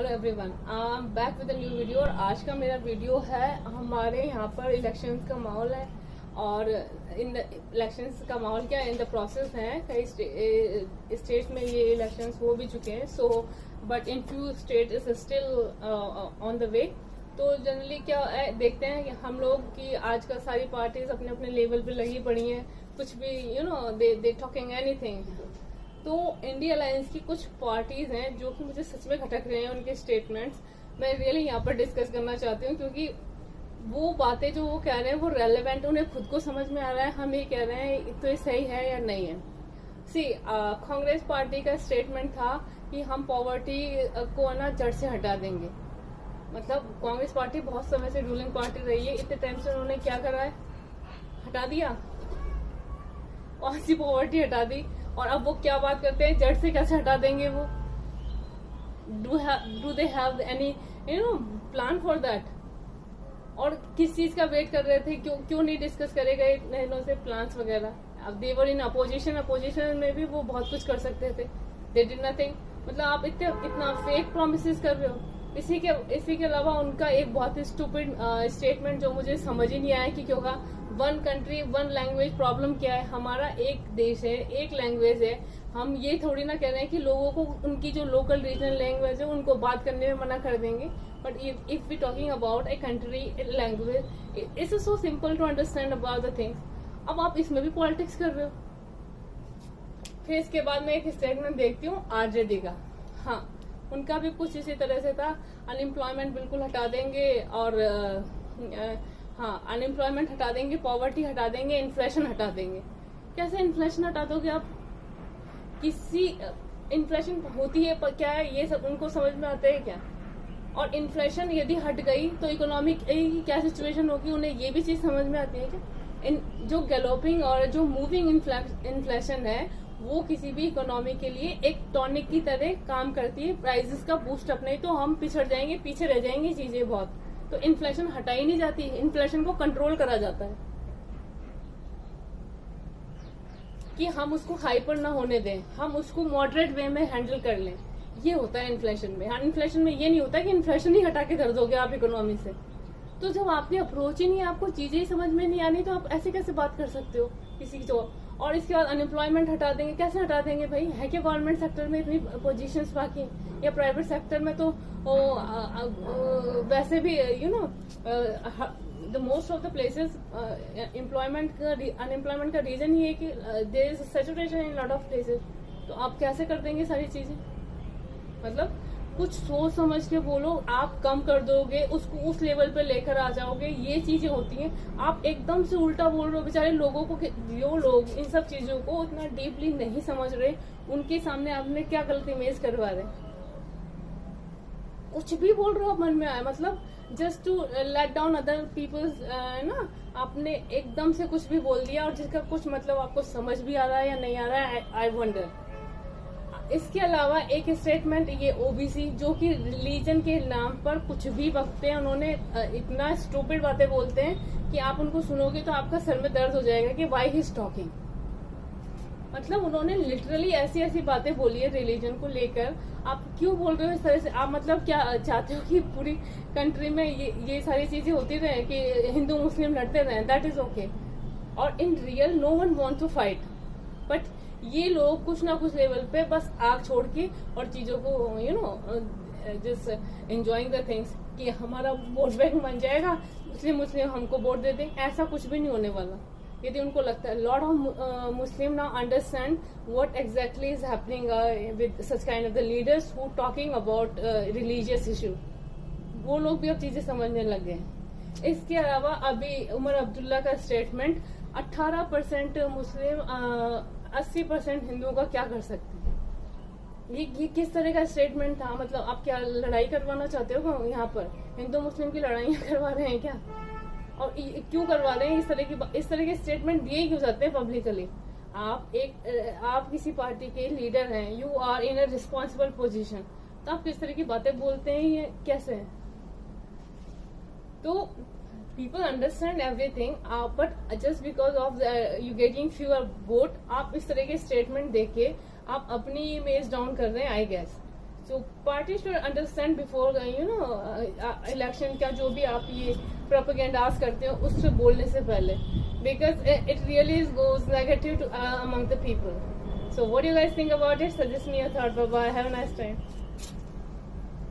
Hello everyone, back with a new video. और आज का मेरा वीडियो है, हमारे यहाँ पर इलेक्शंस का माहौल है और इन इलेक्शंस का माहौल क्या इन द प्रोसेस है। कई स्टेट में ये इलेक्शंस हो भी चुके हैं, so but in few state is still on the way. तो जनरली क्या है, देखते हैं कि हम लोग की आजकल सारी पार्टीज अपने अपने लेवल पे लगी पड़ी हैं, कुछ भी दे टॉकिंग एनीथिंग। तो इंडिया अलायंस की कुछ पार्टीज हैं जो कि मुझे सच में खटक रहे हैं, उनके स्टेटमेंट्स मैं रियली यहाँ पर डिस्कस करना चाहती हूँ, क्योंकि वो बातें जो वो कह रहे हैं वो रेलेवेंट, उन्हें खुद को समझ में आ रहा है, हम ये कह रहे हैं तो ये सही है या नहीं है। सी कांग्रेस पार्टी का स्टेटमेंट था कि हम पॉवर्टी को ना जड़ से हटा देंगे। मतलब कांग्रेस पार्टी बहुत समय से रूलिंग पार्टी रही है, इतने टाइम से उन्होंने क्या करा है, हटा दिया, कौन सी पॉवर्टी हटा दी। और अब वो क्या बात करते हैं, जड़ से कैसे हटा देंगे वो। Do they have any plan for that? और किस चीज का वेट कर रहे थे, क्यों नहीं डिस्कस करे गए इन्हों से प्लान्स वगैरह। अब देवर इन अपोजिशन में भी वो बहुत कुछ कर सकते थे, दे डिड नथिंग। मतलब आप इतना फेक प्रोमिसेस कर रहे हो। इसी के अलावा उनका एक बहुत ही स्टूपिड स्टेटमेंट जो मुझे समझ ही नहीं आया कि क्यों कहा one country one language. Problem क्या है, हमारा एक देश है, एक लैंग्वेज है। हम ये थोड़ी ना कह रहे हैं कि लोगों को उनकी जो लोकल रीजनल लैंग्वेज है उनको बात करने में मना कर देंगे, but if we talking about a country language it's so simple to understand about the things. अब आप इसमें भी पॉलिटिक्स कर रहे हो। फिर इसके बाद में एक स्टेटमेंट देखती हूँ आरजेडी का। हाँ, उनका भी कुछ इसी तरह से था, अनएम्प्लॉयमेंट बिल्कुल हटा देंगे और हाँ, अनएम्प्लॉयमेंट हटा देंगे, पॉवर्टी हटा देंगे, इन्फ्लेशन हटा देंगे। कैसे इन्फ्लेशन हटा दोगे आप? किसी इन्फ्लेशन होती है पर क्या है, ये सब उनको समझ में आता है क्या? और इन्फ्लेशन यदि हट गई तो इकोनॉमिक की क्या सिचुएशन होगी, उन्हें ये भी चीज समझ में आती है क्या? जो गैलोपिंग और जो मूविंग इन्फ्लेशन है वो किसी भी इकोनॉमी के लिए एक टॉनिक की तरह काम करती है, प्राइसेस का बूस्ट अप। नहीं तो हम पिछड़ जाएंगे, पीछे रह जाएंगी चीजें बहुत। तो इन्फ्लेशन हटाई नहीं जाती, इन्फ्लेशन को कंट्रोल करा जाता है कि हम उसको हाइपर ना होने दें, हम उसको मॉडरेट वे में हैंडल कर लें। ये होता है इन्फ्लेशन में। इन्फ्लेशन में ये नहीं होता कि इन्फ्लेशन ही हटा के कर दोगे आप इकोनॉमी से। तो जब आपकी अप्रोच ही नहीं है, आपको चीजें ही समझ में नहीं आनी, तो आप ऐसे कैसे बात कर सकते हो किसी की? तो और इसके बाद अनएम्प्लॉयमेंट हटा देंगे, कैसे हटा देंगे भाई? है क्या गवर्नमेंट सेक्टर में इतनी पोजीशंस बाकी, या प्राइवेट सेक्टर में तो वैसे भी the most of the places unemployment का रीजन ये है कि there is saturation in lot of places. तो आप कैसे कर देंगे सारी चीजें? मतलब कुछ सोच समझ के बोलो। आप कम कर दोगे, उसको उस लेवल पे लेकर आ जाओगे, ये चीजें होती हैं। आप एकदम से उल्टा बोल रहे हो। बेचारे लोगों को, जो लोग इन सब चीजों को उतना डीपली नहीं समझ रहे, उनके सामने आपने क्या गलत इमेज करवा रहे? कुछ भी बोल रहे हो मन में आए, मतलब just to let down other peoples ना। आपने एकदम से कुछ भी बोल दिया और जिसका कुछ मतलब आपको समझ भी आ रहा है या नहीं आ रहा है, आई वंडर। इसके अलावा एक स्टेटमेंट ये ओबीसी, जो कि रिलीजन के नाम पर कुछ भी बकते हैं। उन्होंने इतना स्टूपिड बातें बोलते हैं कि आप उनको सुनोगे तो आपका सर में दर्द हो जाएगा कि व्हाई ही इज टॉकिंग। मतलब उन्होंने लिटरली ऐसी ऐसी बातें बोली है रिलीजन को लेकर। आप क्यों बोल रहे हो इस तरह से? आप मतलब क्या चाहते हो कि पूरी कंट्री में ये सारी चीजें होती रहे कि हिंदू मुस्लिम लड़ते रहे? That is okay. और in real no one want to fight, but ये लोग कुछ ना कुछ लेवल पे बस आग छोड़ के और चीजों को जस्ट एंजॉइंग द थिंग्स कि हमारा वोट बैंक बन जाएगा, मुस्लिम हमको वोट दे दें। ऐसा कुछ भी नहीं होने वाला। यदि उनको लगता है, lot of Muslim now understand what exactly is happening with such kind of the leaders who talking about religious issue. वो लोग भी अब चीजें समझने लग गए हैं। इसके अलावा अभी उमर अब्दुल्ला का स्टेटमेंट, 18% मुस्लिम 80% हिंदुओं का क्या कर सकते हैं? ये किस तरह का स्टेटमेंट था? मतलब आप क्या लड़ाई करवाना चाहते हो यहाँ पर? हिंदू मुस्लिम की लड़ाइयाँ करवा रहे हैं क्या? और क्यों करवा रहे हैं? इस तरह के स्टेटमेंट दिए क्यों जाते हैं पब्लिकली? आप किसी पार्टी के लीडर हैं, you are in a responsible position, तो आप किस तरह की बातें बोलते हैं? ये कैसे है? तो people understand everything, but just because of you getting fewer vote, आप इस तरह के स्टेटमेंट देके आप अपनी इमेज डाउन कर रहे हैं, I guess. So parties should understand before election का जो भी आप ये propagandas करते हो उससे बोलने से पहले, because it really goes negative to among the people. So what do you guys think about it? Suggest me your thought. Bye bye. Have a nice time.